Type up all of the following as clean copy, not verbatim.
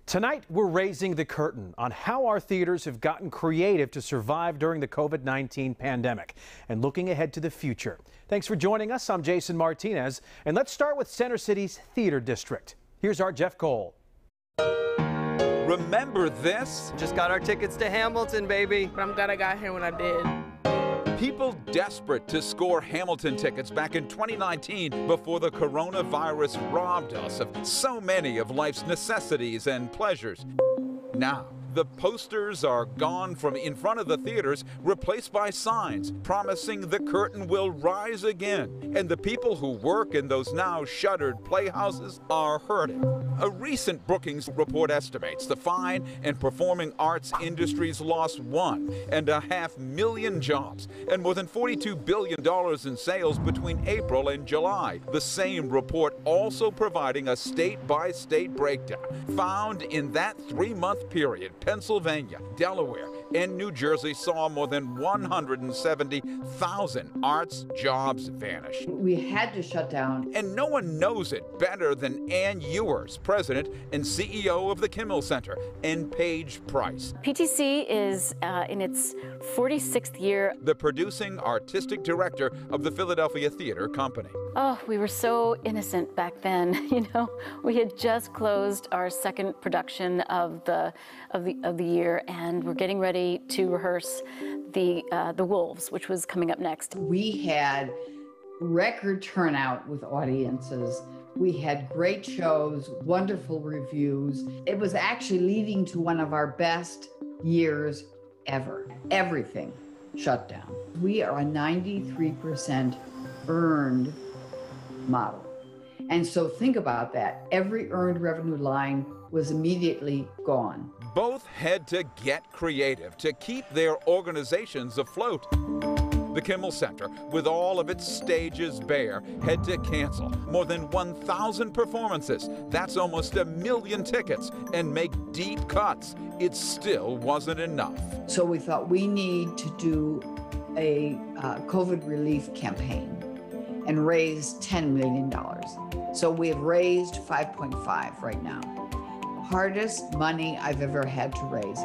Tonight, we're raising the curtain on how our theaters have gotten creative to survive during the COVID-19 pandemic and looking ahead to the future. Thanks for joining us. I'm Jason Martinez, and let's start with Center City's Theater District. Here's our Jeff Cole. Remember this? Just got our tickets to Hamilton, baby. But I'm glad I got here when I did. People desperate to score Hamilton tickets back in 2019 before the coronavirus robbed us of so many of life's necessities and pleasures. Now, the posters are gone from in front of the theaters, replaced by signs promising the curtain will rise again. And the people who work in those now shuttered playhouses are hurting. A recent bookings report estimates the fine and performing arts industries lost 1.5 million jobs and more than $42 billion in sales between April and July. The same report also providing a state-by-state breakdown. Found in that 3-month period, Pennsylvania, Delaware, and New Jersey saw more than 170,000 arts jobs vanish. We had to shut down. And no one knows it better than Ann Ewers, president and CEO of the Kimmel Center, and Paige Price. PTC is in its 46th year. The producing artistic director of the Philadelphia Theater Company. Oh, we were so innocent back then. You know, we had just closed our second production of the year, and we're getting ready to rehearse the Wolves, which was coming up next. We had record turnout with audiences. We had great shows, wonderful reviews. It was actually leading to one of our best years ever. Everything shut down. We are a 93% earned model. And so think about that. Every earned revenue line was immediately gone. Both had to get creative to keep their organizations afloat. The Kimmel Center, with all of its stages bare, had to cancel more than 1,000 performances. That's almost 1 million tickets, and make deep cuts. It still wasn't enough. So we thought we need to do a COVID relief campaign and raise $10 million. So we have raised 5.5 right now. Hardest money I've ever had to raise.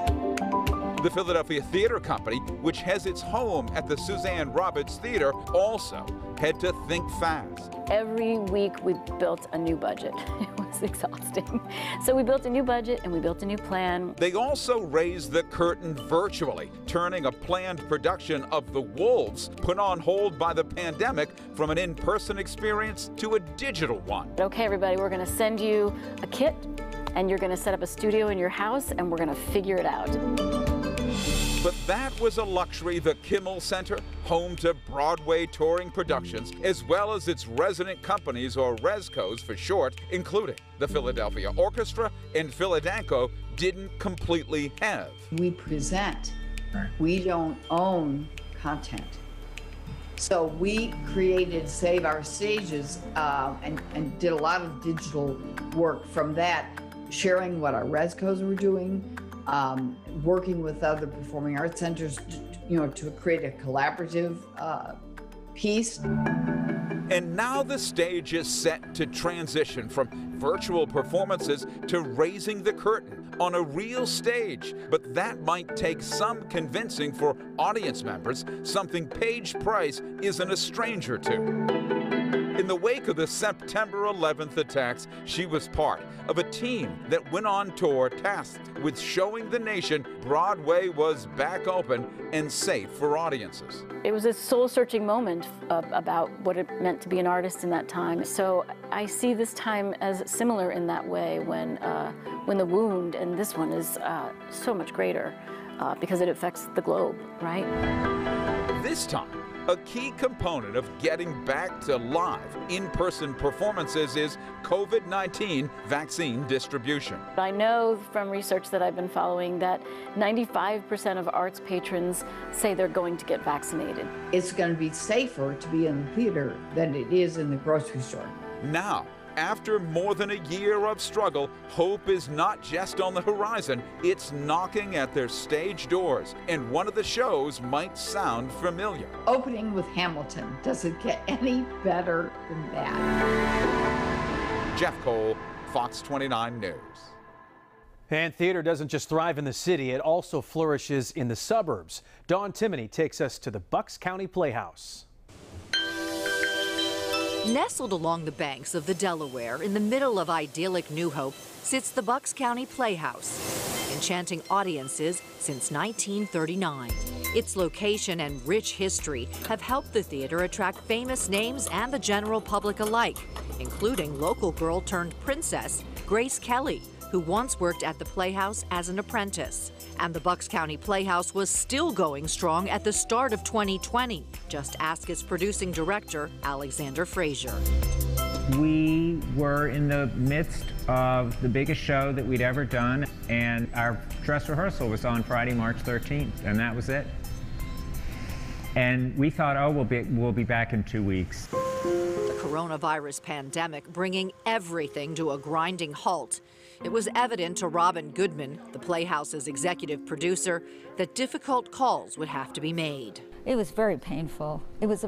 The Philadelphia Theater Company, which has its home at the Suzanne Roberts Theater, also had to think fast. Every week we built a new budget. It was exhausting. So we built a new budget and we built a new plan. They also raised the curtain virtually, turning a planned production of The Wolves, put on hold by the pandemic, from an in-person experience to a digital one. Okay, everybody, we're going to send you a kit, and you're going to set up a studio in your house, and we're going to figure it out. But that was a luxury the Kimmel Center, home to Broadway touring productions, as well as its resident companies, or ResCos for short, including the Philadelphia Orchestra and Philadanco, didn't completely have. We present. We don't own content. So we created Save Our Stages and did a lot of digital work from that, sharing what our ResCos were doing, working with other performing arts centers, to create a collaborative piece. And now the stage is set to transition from virtual performances to raising the curtain on a real stage. But that might take some convincing for audience members, something Paige Price isn't a stranger to. In the wake of the September 11th attacks, she was part of a team that went on tour tasked with showing the nation Broadway was back open and safe for audiences. It was a soul-searching moment about what it meant to be an artist in that time. So I see this time as similar in that way, when the wound, and this one is so much greater because it affects the globe, right? This time, a key component of getting back to live, in-person performances is COVID-19 vaccine distribution. I know from research that I've been following that 95% of arts patrons say they're going to get vaccinated. It's going to be safer to be in the theater than it is in the grocery store. Now, after more than a year of struggle, hope is not just on the horizon, it's knocking at their stage doors, and one of the shows might sound familiar. Opening with Hamilton. Does it get any better than that? Jeff Cole, Fox 29 News. And theater doesn't just thrive in the city, it also flourishes in the suburbs. Dawn Timoney takes us to the Bucks County Playhouse. Nestled along the banks of the Delaware in the middle of idyllic New Hope sits the Bucks County Playhouse, enchanting audiences since 1939. Its location and rich history have helped the theater attract famous names and the general public alike, including local girl turned princess Grace Kelly, who once worked at the Playhouse as an apprentice. And the Bucks County Playhouse was still going strong at the start of 2020. Just ask its producing director, Alexander Frazier. We were in the midst of the biggest show that we'd ever done, and our dress rehearsal was on Friday, March 13th, and that was it. And we thought, oh, we'll be back in 2 weeks. The coronavirus pandemic bringing everything to a grinding halt. It was evident to Robin Goodman, the Playhouse's executive producer, that difficult calls would have to be made. It was very painful. It was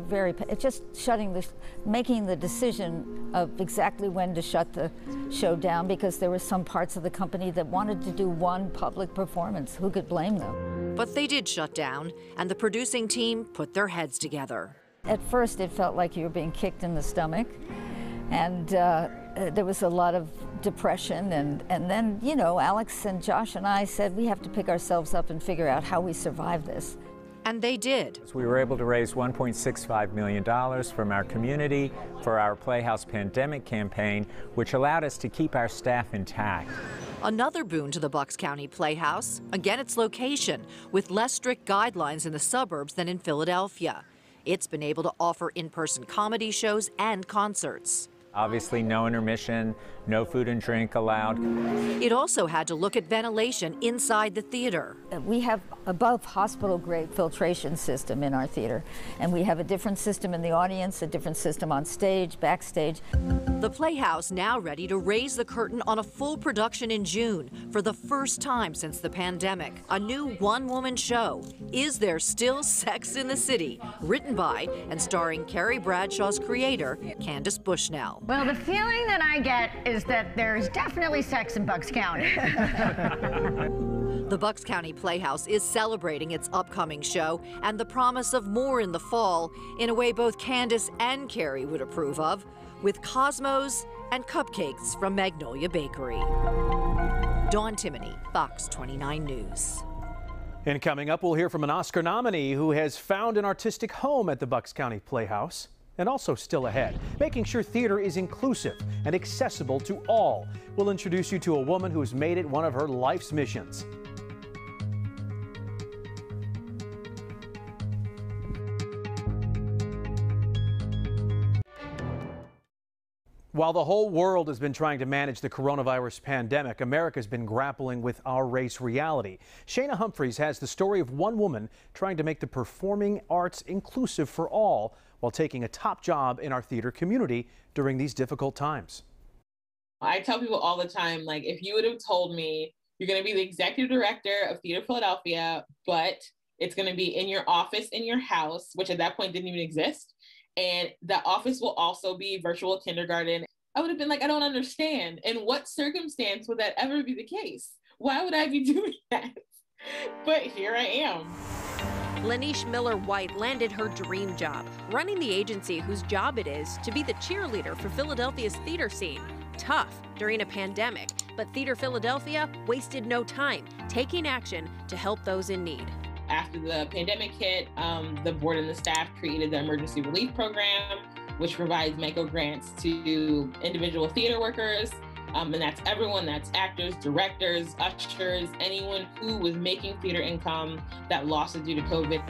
making the decision of exactly when to shut the show down, because there were some parts of the company that wanted to do one public performance. Who could blame them? But they did shut down, and the producing team put their heads together. At first, it felt like you were being kicked in the stomach, and there was a lot of depression, and then, you know, Alex and Josh and I said we have to pick ourselves up and figure out how we survive this. And they did. We were able to raise $1.65 million from our community for our Playhouse Pandemic campaign, which allowed us to keep our staff intact. Another boon to the Bucks County Playhouse, again its location, with less strict guidelines in the suburbs than in Philadelphia. It's been able to offer in-person comedy shows and concerts. Obviously, no intermission, no food and drink allowed. It also had to look at ventilation inside the theater. We have above hospital-grade filtration system in our theater, and we have a different system in the audience, a different system on stage, backstage. The Playhouse now ready to raise the curtain on a full production in June for the first time since the pandemic. A new one-woman show, Is There Still Sex in the City? Written by and starring Carrie Bradshaw's creator, Candace Bushnell. Well, the feeling that I get is that there's definitely sex in Bucks County. The Bucks County Playhouse is celebrating its upcoming show and the promise of more in the fall in a way both Candace and Carrie would approve of, with Cosmos and cupcakes from Magnolia Bakery. Dawn Timoney, Fox 29 News. And coming up, we'll hear from an Oscar nominee who has found an artistic home at the Bucks County Playhouse. And also still ahead, making sure theater is inclusive and accessible to all. We'll introduce you to a woman who has made it one of her life's missions. While the whole world has been trying to manage the coronavirus pandemic, America's been grappling with our race reality. Shayna Humphreys has the story of one woman trying to make the performing arts inclusive for all while taking a top job in our theater community during these difficult times. I tell people all the time, like, if you would have told me you're going to be the executive director of Theater Philadelphia, but it's going to be in your office, in your house, which at that point didn't even exist, and the office will also be virtual kindergarten, I would have been like, I don't understand. In what circumstance would that ever be the case? Why would I be doing that? But here I am. Lanish Miller-White landed her dream job, running the agency whose job it is to be the cheerleader for Philadelphia's theater scene. Tough during a pandemic, but Theater Philadelphia wasted no time, taking action to help those in need. After the pandemic hit, the board and the staff created the Emergency Relief Program, which provides micro grants to individual theater workers. And that's everyone, that's actors, directors, ushers, anyone who was making theater income that lost it due to COVID.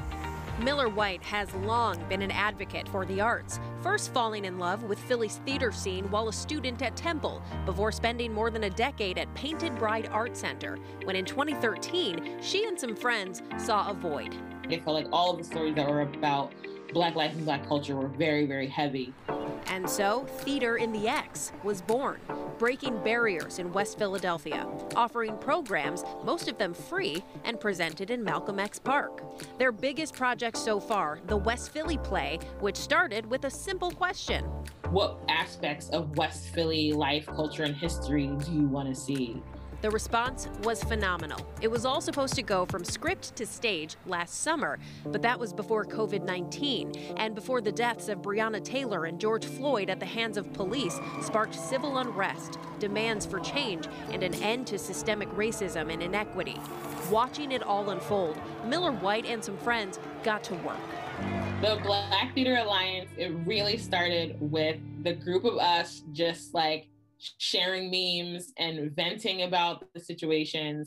Miller-White has long been an advocate for the arts, first falling in love with Philly's theater scene while a student at Temple, before spending more than a decade at Painted Bride Art Center, when in 2013, she and some friends saw a void. I felt like all of the stories that were about Black life and Black culture were very, very heavy. And so, Theater in the X was born, breaking barriers in West Philadelphia, offering programs, most of them free, and presented in Malcolm X Park. Their biggest project so far, the West Philly play, which started with a simple question. What aspects of West Philly life, culture, and history do you want to see? The response was phenomenal. It was all supposed to go from script to stage last summer, but that was before COVID-19 and before the deaths of Breonna Taylor and George Floyd at the hands of police sparked civil unrest, demands for change, and an end to systemic racism and inequity. Watching it all unfold, Miller White and some friends got to work. The Black Theater Alliance, it really started with the group of us just like sharing memes and venting about the situations.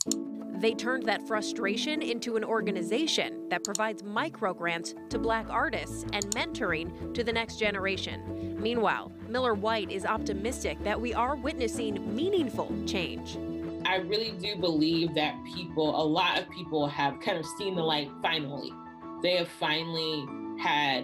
They turned that frustration into an organization that provides micro grants to Black artists and mentoring to the next generation. Meanwhile, Miller White is optimistic that we are witnessing meaningful change. I really do believe that a lot of people have kind of seen the light finally. They have finally had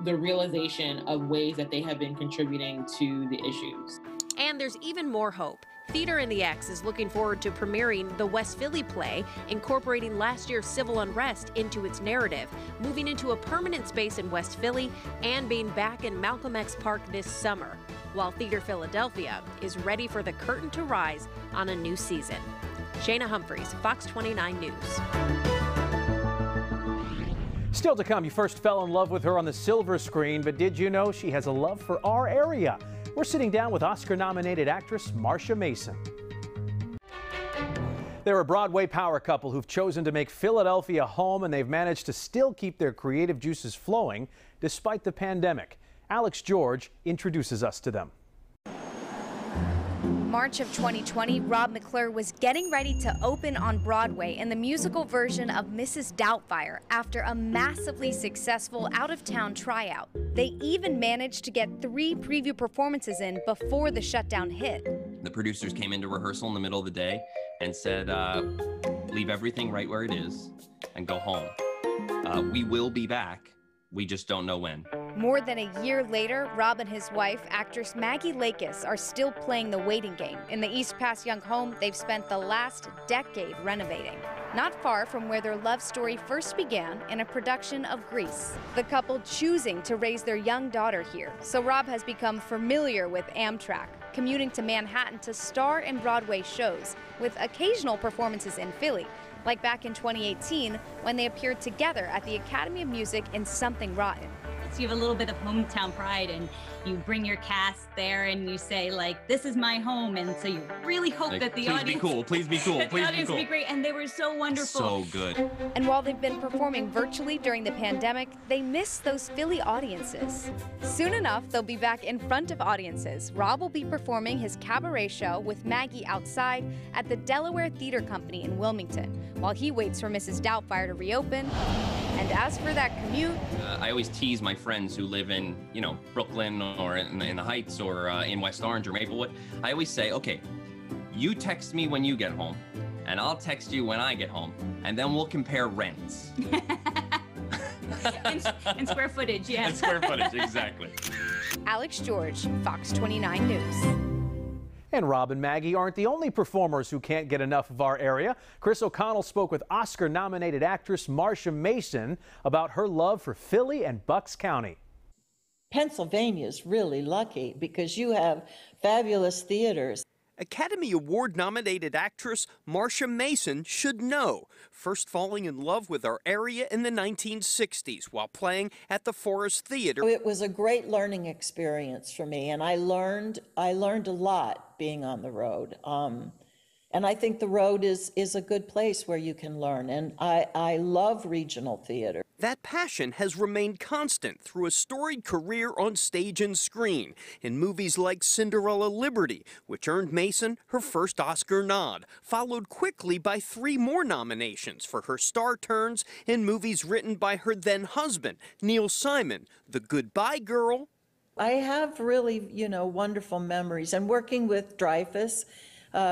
the realization of ways that they have been contributing to the issues. And there's even more hope. Theater in the X is looking forward to premiering the West Philly play, incorporating last year's civil unrest into its narrative, moving into a permanent space in West Philly, and being back in Malcolm X Park this summer, while Theater Philadelphia is ready for the curtain to rise on a new season. Shayna Humphreys, Fox 29 News. Still to come, you first fell in love with her on the silver screen, but did you know she has a love for our area? We're sitting down with Oscar-nominated actress Marsha Mason. They're a Broadway power couple who've chosen to make Philadelphia home, and they've managed to still keep their creative juices flowing despite the pandemic. Alex George introduces us to them. March of 2020, Rob McClure was getting ready to open on Broadway in the musical version of Mrs. Doubtfire after a massively successful out-of-town tryout. They even managed to get 3 preview performances in before the shutdown hit. The producers came into rehearsal in the middle of the day and said, leave everything right where it is and go home. We will be back. We just don't know when. More than a year later, Rob and his wife, actress Maggie Lakis, are still playing the waiting game in the East Pass Young home they've spent the last decade renovating. Not far from where their love story first began in a production of Grease. The couple choosing to raise their young daughter here, so Rob has become familiar with Amtrak, commuting to Manhattan to star in Broadway shows, with occasional performances in Philly, like back in 2018 when they appeared together at the Academy of Music in Something Rotten. So you have a little bit of hometown pride, and you bring your cast there and you say, like, this is my home, and so you really hope like, that the please audience... be cool, please be cool, that please the audience be cool. will be great, and they were so wonderful. So good. And while they've been performing virtually during the pandemic, they miss those Philly audiences. Soon enough, they'll be back in front of audiences. Rob will be performing his cabaret show with Maggie outside at the Delaware Theater Company in Wilmington, while he waits for Mrs. Doubtfire to reopen. And as for that commute... I always tease my friends who live in, Brooklyn or in the Heights or in West Orange or Maplewood. I always say, okay, you text me when you get home, and I'll text you when I get home, and then we'll compare rents. and square footage, yeah. And square footage, exactly. Alex George, Fox 29 News. And Rob and Maggie aren't the only performers who can't get enough of our area. Chris O'Connell spoke with Oscar-nominated actress Marsha Mason about her love for Philly and Bucks County. Pennsylvania's really lucky because you have fabulous theaters. Academy Award-nominated actress Marsha Mason should know, first falling in love with our area in the 1960s while playing at the Forest Theater. It was a great learning experience for me, and I learned a lot being on the road. And I think the road is a good place where you can learn, and I love regional theater. That passion has remained constant through a storied career on stage and screen in movies like Cinderella Liberty, which earned Mason her first Oscar nod, followed quickly by 3 more nominations for her star turns in movies written by her then-husband, Neil Simon, The Goodbye Girl. I have really, wonderful memories, and working with Dreyfuss,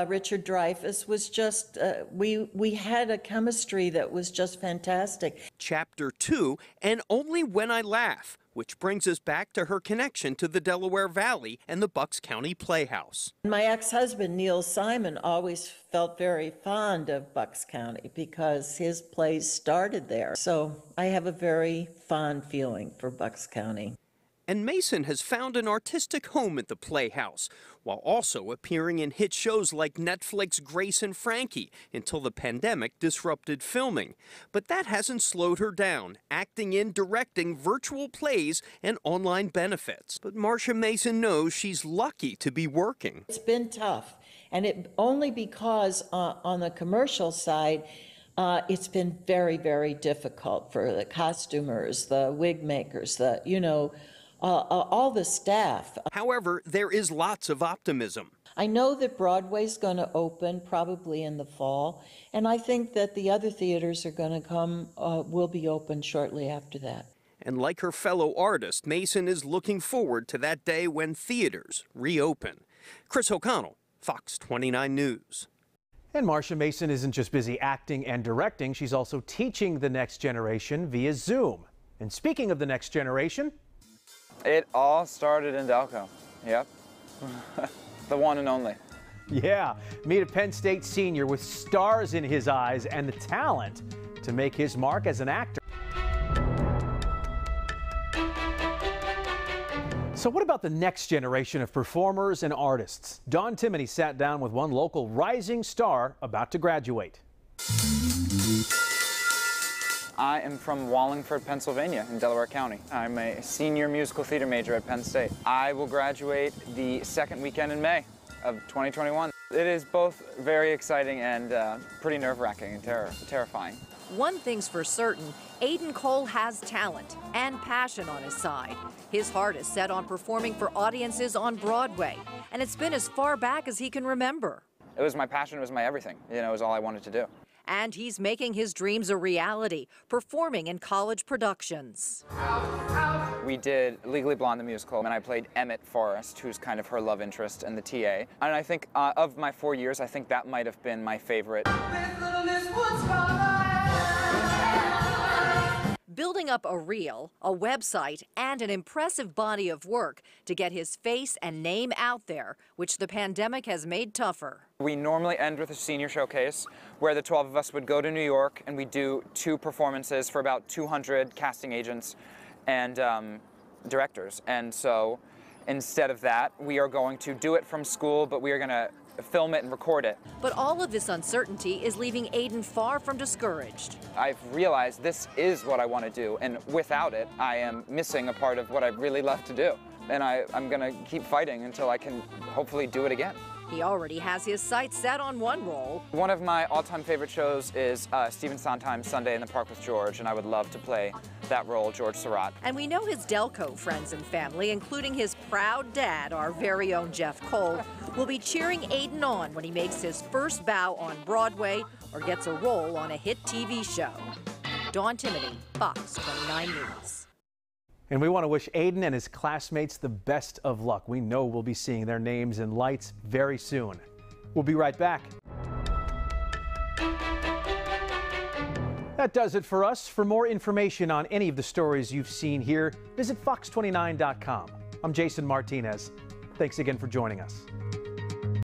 Richard Dreyfuss was just, we had a chemistry that was just fantastic. Chapter 2, And Only When I Laugh, which brings us back to her connection to the Delaware Valley and the Bucks County Playhouse. My ex-husband, Neil Simon, always felt very fond of Bucks County because his plays started there. So I have a very fond feeling for Bucks County. And Mason has found an artistic home at the Playhouse, while also appearing in hit shows like Netflix Grace and Frankie until the pandemic disrupted filming. But that hasn't slowed her down, acting in, directing virtual plays and online benefits. But Marsha Mason knows she's lucky to be working. It's been tough, and it only because on the commercial side, it's been very, very difficult for the costumers, the wig makers, all the staff. However, there is lots of optimism. I know that Broadway's going to open probably in the fall, and I think that the other theaters are going to will be open shortly after that. And like her fellow artist, Mason is looking forward to that day when theaters reopen. Chris O'Connell, Fox 29 News. And Marsha Mason isn't just busy acting and directing, she's also teaching the next generation via Zoom. And speaking of the next generation, it all started in Delco. Yep. The one and only. Yeah, meet a Penn State senior with stars in his eyes and the talent to make his mark as an actor. So what about the next generation of performers and artists? Dawn Timoney sat down with one local rising star about to graduate. I am from Wallingford, Pennsylvania, in Delaware County. I'm a senior musical theater major at Penn State. I will graduate the second weekend in May of 2021. It is both very exciting and pretty nerve-wracking and terrifying. One thing's for certain, Aiden Cole has talent and passion on his side. His heart is set on performing for audiences on Broadway, and it's been as far back as he can remember. It was my passion, it was my everything. It was all I wanted to do. And he's making his dreams a reality, performing in college productions. We did Legally Blonde the musical, and I played Emmett Forrest, who's kind of her love interest in the TA. And I think of my 4 years, I think that might have been my favorite. Building up a reel, a website, and an impressive body of work to get his face and name out there, which the pandemic has made tougher. We normally end with a senior showcase where the 12 of us would go to New York and we do 2 performances for about 200 casting agents and directors. And so instead of that, we are going to do it from school, but we are going to film it and record it. But all of this uncertainty is leaving Aiden far from discouraged. I've realized this is what I want to do, and without it, I am missing a part of what I really love to do. And I'm going to keep fighting until I can hopefully do it again. He already has his sights set on one role. One of my all-time favorite shows is Stephen Sondheim's Sunday in the Park with George, and I would love to play that role, George Surratt. And we know his Delco friends and family, including his proud dad, our very own Jeff Cole, will be cheering Aiden on when he makes his first bow on Broadway or gets a role on a hit TV show. Dawn Timoney, Fox 29 News. And we want to wish Aiden and his classmates the best of luck. We know we'll be seeing their names in lights very soon. We'll be right back. That does it for us. For more information on any of the stories you've seen here, visit fox29.com. I'm Jason Martinez. Thanks again for joining us.